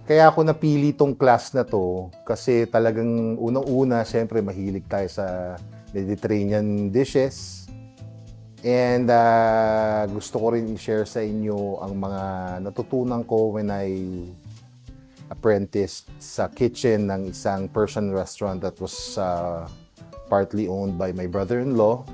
Kaya ako napili tong class na to kasi talagang unang-una, syempre mahilig tayo sa Mediterranean dishes. And gusto ko rin i-share sa inyo ang mga natutunan ko when I apprenticed sa kitchen ng isang Persian restaurant that was partly owned by my brother-in-law.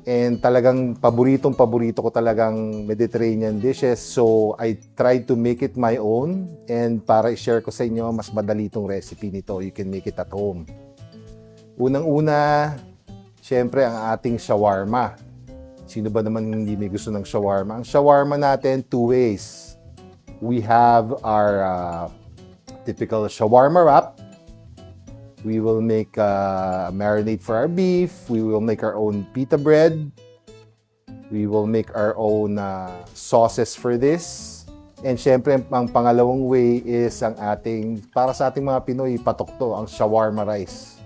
And talagang paboritong-paborito ko talagang Mediterranean dishes. So, I tried to make it my own. And para i-share ko sa inyo, mas madali itong recipe nito. You can make it at home. Unang-una, syempre ang ating shawarma. Sino ba naman hindi may gusto ng shawarma? Ang shawarma natin, two ways. We have our typical shawarma wrap. We will make a marinade for our beef. We will make our own pita bread. We will make our own sauces for this. And syempre, ang pangalawang way is ang ating, para sa ating mga Pinoy, patok to, ang shawarma rice.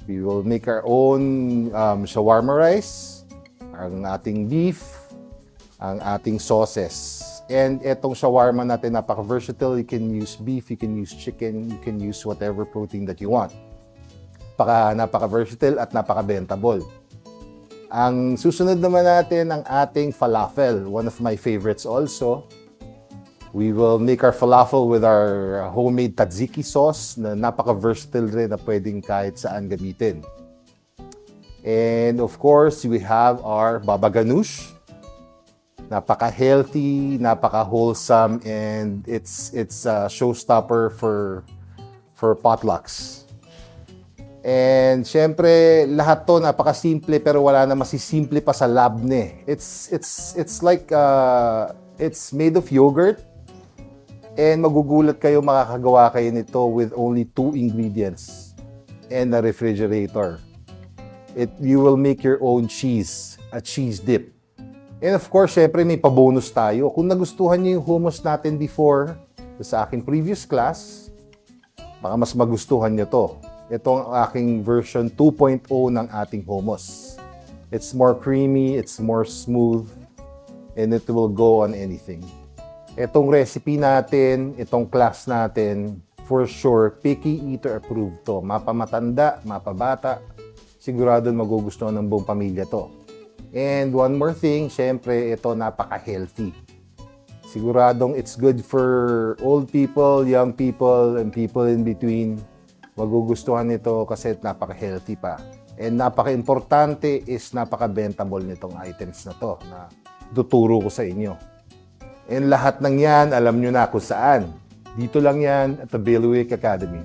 We will make our own shawarma rice, ang ating beef, ang ating sauces. And etong shawarma natin, napaka-versatile. You can use beef, you can use chicken, you can use whatever protein that you want. Napaka-versatile at napaka-bentable. Ang susunod naman natin, ang ating falafel. One of my favorites also. We will make our falafel with our homemade tzatziki sauce na napaka-versatile rin na pwedeng kahit saan gamitin. And of course, we have our baba ganoush. Napaka-healthy, napaka-wholesome, and it's a showstopper for potlucks. And syempre, lahat to napaka-simple pero wala na masisimple pa sa labne. It's like it's made of yogurt, and magugulat kayo makakagawa kayo nito with only 2 ingredients and a refrigerator. You will make your own cheese, a cheese dip. And of course, syempre may pa-bonus tayo. Kung nagustuhan niyo yung hummus natin before sa aking previous class, baka mas magustuhan niyo to. Ito ang aking version 2.0 ng ating hummus. It's more creamy, it's more smooth, and it will go on anything. Itong recipe natin, itong class natin, for sure, picky eater approved to. Mapamatanda, mapabata, sigurado magugustuhan ng buong pamilya to. And one more thing, syempre, ito napaka-healthy. Siguradong it's good for old people, young people, and people in between. Magugustuhan nito kasi napaka-healthy pa. And napaka-importante is napaka-bentable nitong items na to na tuturo ko sa inyo. And lahat ng yan, alam nyo na kung saan. Dito lang yan at the Bailiwick Academy.